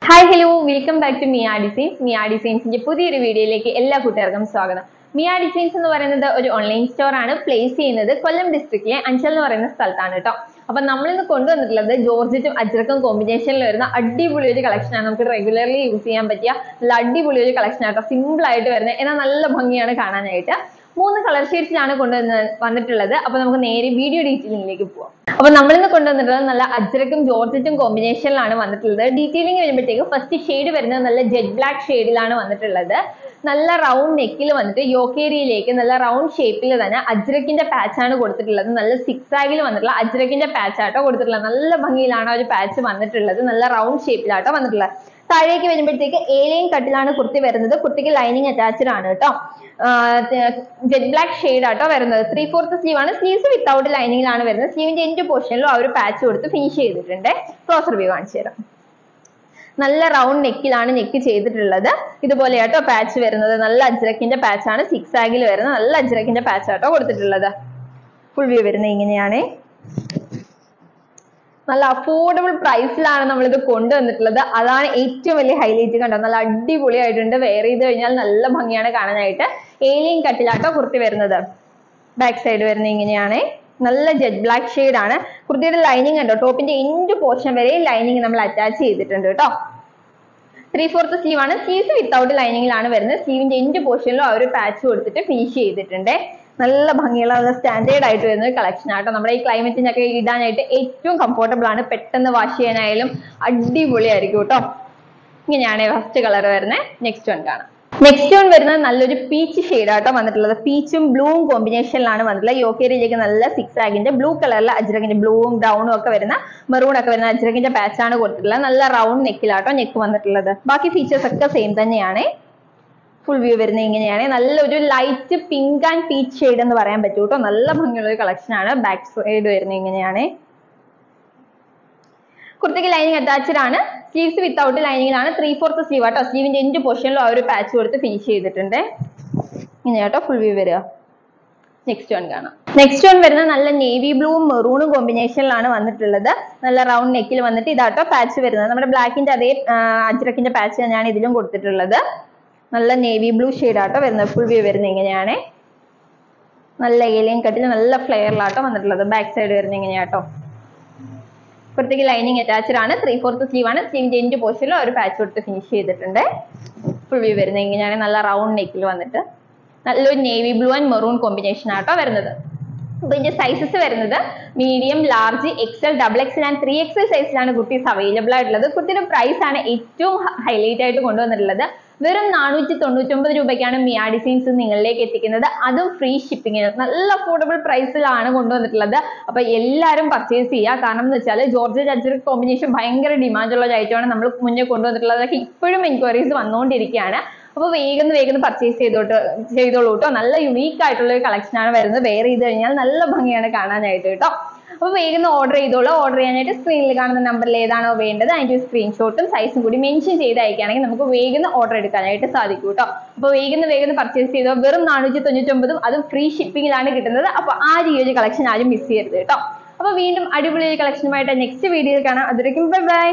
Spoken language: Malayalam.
Hi hello welcome back to Miya designs. Miya ഡിസൈൻസിന്റെ പുതിയൊരു വീഡിയോയിലേക്ക് എല്ലാ കൂട്ടുകാർക്കും സ്വാഗതം. മിയ ഡിസൈൻസ് എന്ന് പറയുന്നത് ഒരു ഓൺലൈൻ സ്റ്റോർ ആണ്. പ്ലേസ് ചെയ്യുന്നത് കൊല്ലം ഡിസ്ട്രിക്റ്റിലെ അഞ്ചൽ എന്ന് പറയുന്ന സ്ഥലത്താണ് കേട്ടോ. അപ്പൊ നമ്മളിന്ന് കൊണ്ടുവന്നിട്ടുള്ളത് ജോർജറ്റും അജ്രക്കും കോമ്പിനേഷനിൽ വരുന്ന അടിപൊളി ഒരു കളക്ഷൻ ആണ്. നമുക്ക് റെഗുലർലി യൂസ് ചെയ്യാൻ പറ്റിയ നല്ല അടിപൊളി ഒരു കളക്ഷൻ ആട്ടോ. സിമ്പിൾ ആയിട്ട് വരുന്നത്, എന്നാൽ നല്ല ഭംഗിയാണ് കാണാനായിട്ട്. 3 കളർ ഷെയ്ഡ്സിലാണ് വന്നിട്ടുള്ളത്. അപ്പൊ നമുക്ക് നേരെ വീഡിയോ ഡീറ്റെയിലിംഗിലേക്ക് പോവാം. അപ്പൊ നമ്മളിന്ന് കൊണ്ടുവന്നിട്ടുള്ളത് നല്ല അജ്രക്കും ജോർജറ്റും കോമ്പിനേഷനിലാണ് വന്നിട്ടുള്ളത്. ഡീറ്റെയിലിംഗ് വരുമ്പോഴത്തേക്ക് ഫസ്റ്റ് ഷെയ്ഡ് വരുന്നത് നല്ല ജെറ്റ് ബ്ലാക്ക് ഷെയ്ഡിലാണ് വന്നിട്ടുള്ളത്. നല്ല റൗണ്ട് നെക്കിൽ വന്നിട്ട് യോക്കേരിയിലേക്ക് നല്ല റൗണ്ട് ഷേപ്പിൽ തന്നെ അജ്രക്കിന്റെ പാച്ച് ആണ് കൊടുത്തിട്ടുള്ളത്. നല്ല സിക്സാഗിൽ വന്നിട്ടുള്ള അജ്രക്കിന്റെ പാച്ച് ആട്ടോ കൊടുത്തിട്ടുള്ളത്. നല്ല ഭംഗിയിലാണ് ഒരു പാച്ച് വന്നിട്ടുള്ളത്. നല്ല റൗണ്ട് ഷേപ്പിലാട്ടോ വന്നിട്ടുള്ളത്. താഴേക്ക് വരുമ്പോഴത്തേക്ക് ഏലയും കട്ടിലാണ് കുർത്തി വരുന്നത്. കുർത്തിക്ക് ലൈനിങ് അറ്റാച്ച്ഡ് ആണ് കേട്ടോ. ജെറ്റ് ബ്ലാക്ക് ഷെയ്ഡ് ആട്ടോ വരുന്നത്. 3/4 സ്ലീവ് ആണ്. സ്ലീവ്സ് വിത്തൗട്ട് ലൈനിങ്ങിലാണ് വരുന്നത്. സ്ലീവിന്റെ എൻഡ് പോർഷനിലും ആ ഒരു പാച്ച് കൊടുത്ത് ഫിനിഷ് ചെയ്തിട്ടുണ്ട്. ക്ലോസർ വ്യൂ കാണിച്ചു തരാം. നല്ല റൗണ്ട് നെക്കിലാണ് നെക്ക് ചെയ്തിട്ടുള്ളത്. ഇതുപോലെയാട്ടോ പാച്ച് വരുന്നത്. നല്ല അജ്രക്കിന്റെ പാച്ച് ആണ്. സിക്സാഗിൽ വരുന്ന നല്ല അജ്രക്കിന്റെ പാച്ച് ആട്ടോ കൊടുത്തിട്ടുള്ളത്. ഫുൾ വ്യൂ വരുന്നത് ഇങ്ങനെയാണ്. നല്ല അഫോർഡബിൾ പ്രൈസിലാണ് നമ്മളിത് കൊണ്ടുവന്നിട്ടുള്ളത്. അതാണ് ഏറ്റവും വലിയ ഹൈലൈറ്റ്. കണ്ടോ, നല്ല അടിപൊളിയായിട്ടുണ്ട്. വെയർ ചെയ്ത് കഴിഞ്ഞാൽ നല്ല ഭംഗിയാണ് കാണാനായിട്ട്. ഏലിയൻ കട്ടിലാട്ടോ കുർത്തി വരുന്നത്. ബാക്ക് സൈഡ് വരുന്നത് ഇങ്ങനെയാണ്. നല്ല ജെറ്റ് ബ്ലാക്ക് ഷെയ്ഡ് ആണ്. കുർത്തിയുടെ ലൈനിങ് കണ്ടോ, ടോപ്പിന്റെ എൻഡ് പോർഷൻ വരെ ലൈനിങ് നമ്മൾ അറ്റാച്ച് ചെയ്തിട്ടുണ്ട് കേട്ടോ. 3/4 സ്ലീവ് ആണ്. സ്ലീവ്സ് വിത്തൗട്ട് ലൈനിങ്ങിലാണ് വരുന്നത്. സ്ലീവിന്റെ എൻഡ് പോർഷനിലും ആ ഒരു പാച്ച് കൊടുത്തിട്ട് ഫിനിഷ് ചെയ്തിട്ടുണ്ട്. നല്ല ഭംഗിയുള്ള നല്ല സ്റ്റാൻഡേർഡ് ആയിട്ട് വരുന്ന ഒരു കളക്ഷൻ ആട്ടോ. നമ്മുടെ ഈ ക്ലൈമറ്റിനൊക്കെ ഇടാനായിട്ട് ഏറ്റവും കംഫർട്ടബിൾ ആണ്. പെട്ടെന്ന് വാഷ് ചെയ്യാനായാലും അടിപൊളിയായിരിക്കും കേട്ടോ. ഇങ്ങനെയാണ് ഫസ്റ്റ് കളർ വരുന്നത്. നെക്സ്റ്റ് വൺ കാണാം. നെക്സ്റ്റ് വൺ വരുന്നത് നല്ലൊരു പീച്ച് ഷെയ്ഡ് ആട്ടോ വന്നിട്ടുള്ളത്. പീച്ചും ബ്ലൂവും കോമ്പിനേഷനിലാണ് വന്നിട്ടുള്ളത്. യോക്കേരിയിലേക്ക് നല്ല സിക്സാഗിന്റെ ബ്ലൂ കളറിലെ അജ്രകിന്റെ ബ്ലൂവും ബ്രൗണും ഒക്കെ വരുന്ന മെറൂൺ ഒക്കെ വരുന്ന അജ്രകിന്റെ പാച്ച് ആണ് കൊടുത്തിട്ടുള്ളത്. നല്ല റൗണ്ട് നെക്കിലാട്ടോ നെക്ക് വന്നിട്ടുള്ളത്. ബാക്കി ഫീച്ചേഴ്സ് ഒക്കെ സെയിം തന്നെയാണ്. ഫുൾ വ്യൂ വരുന്നത് ഇങ്ങനെയാണ്. നല്ലൊരു light pink and peach shade എന്ന് പറയാൻ പറ്റൂ കേട്ടോ. നല്ല ഭംഗിയുള്ള ഒരു കളക്ഷൻ ആണ്. ബാക്ക് സൈഡ് വരുന്നത് ഇങ്ങനെയാണ്. കുർത്തിക്ക് ലൈനിങ് അറ്റാച്ച്ഡ് ആണ്. സ്ലീവ്സ് വിത്തൗട്ട് ലൈനിങ്ങിലാണ്. 3/4 സ്ലീവ് ആട്ടോ. സ്ലീവിന്റെ എൻഡ് പോർഷനിലും ആ ഒരു പാച്ച് കൊടുത്ത് ഫിനിഷ് ചെയ്തിട്ടുണ്ട്. ഇങ്ങനെയാട്ടോ ഫുൾ വ്യൂ വരിക. നെക്സ്റ്റ് വൺ കാണാം. നെക്സ്റ്റ് വൺ വരുന്നത് നല്ല നേവി ബ്ലൂവും മെറൂണും കോമ്പിനേഷനിലാണ് വന്നിട്ടുള്ളത്. നല്ല റൗണ്ട് നെക്കിൽ വന്നിട്ട് ഇതാട്ടോ പാച്ച് വരുന്നത്. നമ്മുടെ ബ്ലാക്കിന്റെ അതേ അജ്രക്കിന്റെ പാച്ച് തന്നെയാണ് ഇതിലും കൊടുത്തിട്ടുള്ളത്. നല്ല നേവി ബ്ലൂ ഷെയ്ഡ് ആട്ടോ വരുന്നത്. ഫുൾ വ്യൂ വരുന്നത് ഇങ്ങനെയാണ്. നല്ല ഏലിയൻ കട്ടിൽ നല്ല ഫ്ലെയറിലാട്ടോ വന്നിട്ടുള്ളത്. ബാക്ക് സൈഡ് വരുന്നത് ഇങ്ങനെയാട്ടോ. കുർത്തിക്ക് ലൈനിങ് അറ്റാച്ച്ഡ് ആണ്. 3/4 സ്ലീവ് ആണ്. സ്ലീവിന്റെ എൻഡ് പോർഷനിൽ ഒരു പാച്ച് കൊടുത്ത് ഫിനിഷ് ചെയ്തിട്ടുണ്ട്. ഫുൾ വ്യൂ വരുന്നത് ഇങ്ങനെയാണ്. നല്ല റൗണ്ട് നെക്കിൽ വന്നിട്ട് നല്ലൊരു navy blue and maroon combination ആട്ടോ വരുന്നത്. അപ്പൊ ഇതിന്റെ സൈസസ് വരുന്നത് medium, large, XL, XXL and 3XL സൈസിലാണ് കുർത്തീസ് അവൈലബിൾ ആയിട്ടുള്ളത്. കുർത്തിയുടെ പ്രൈസ് ആണ് ഏറ്റവും ഹൈലൈറ്റ് ആയിട്ട് കൊണ്ടുവന്നിട്ടുള്ളത്. വെറും 499 രൂപയ്ക്കാണ് മിയ ഡിസൈൻസ് നിങ്ങളിലേക്ക് എത്തിക്കുന്നത്. അതും ഫ്രീ ഷിപ്പിങ്ങിന് നല്ല അഫോർഡബിൾ പ്രൈസിലാണ് കൊണ്ടുവന്നിട്ടുള്ളത്. അപ്പൊ എല്ലാവരും പർച്ചേസ് ചെയ്യുക. കാരണം എന്ന് വെച്ചാൽ ജോർജറ്റ് അജ്രക് കോമ്പിനേഷൻ ഭയങ്കര ഡിമാൻഡുള്ള ഒരു ഐറ്റമാണ് നമ്മൾ മുന്നേ കൊണ്ടുവന്നിട്ടുള്ളത്. അതൊക്കെ ഇപ്പോഴും എൻക്വയറീസ് വന്നുകൊണ്ടിരിക്കുകയാണ്. അപ്പൊ വേഗം പർച്ചേസ് ചെയ്തോളൂ കേട്ടോ. നല്ല യുണീക്ക് ആയിട്ടുള്ള ഒരു കളക്ഷൻ ആണ് വരുന്നത്. വെയർ ചെയ്ത് കഴിഞ്ഞാൽ നല്ല ഭംഗിയാണ് കാണാനായിട്ട് കേട്ടോ. അപ്പൊ വേഗം ഓർഡർ ചെയ്തോളൂ. ഓർഡർ ചെയ്യാനായിട്ട് സ്ക്രീനിൽ കാണുന്ന നമ്പറിൽ ഏതാണോ വേണ്ടത് അതിന്റെ സ്ക്രീൻഷോട്ടും സൈസും കൂടി മെൻഷൻ ചെയ്ത് അയക്കുകയാണെങ്കിൽ നമുക്ക് വേഗം ഓർഡർ എടുക്കാനായിട്ട് സാധിക്കും കേട്ടോ. അപ്പൊ വേഗം പർച്ചേസ് ചെയ്തോ. വെറും 499, അതും ഫ്രീ ഷിപ്പിംഗിലാണ് കിട്ടുന്നത്. അപ്പൊ ഈ ഒരു കളക്ഷൻ ആരും മിസ് ചെയ്യരുത് കേട്ടോ. അപ്പൊ വീണ്ടും അടിപൊളി കളക്ഷനുമായിട്ട് നെക്സ്റ്റ് വീഡിയോയിൽ കാണാം. അതുവരെയും ബൈ ബൈ.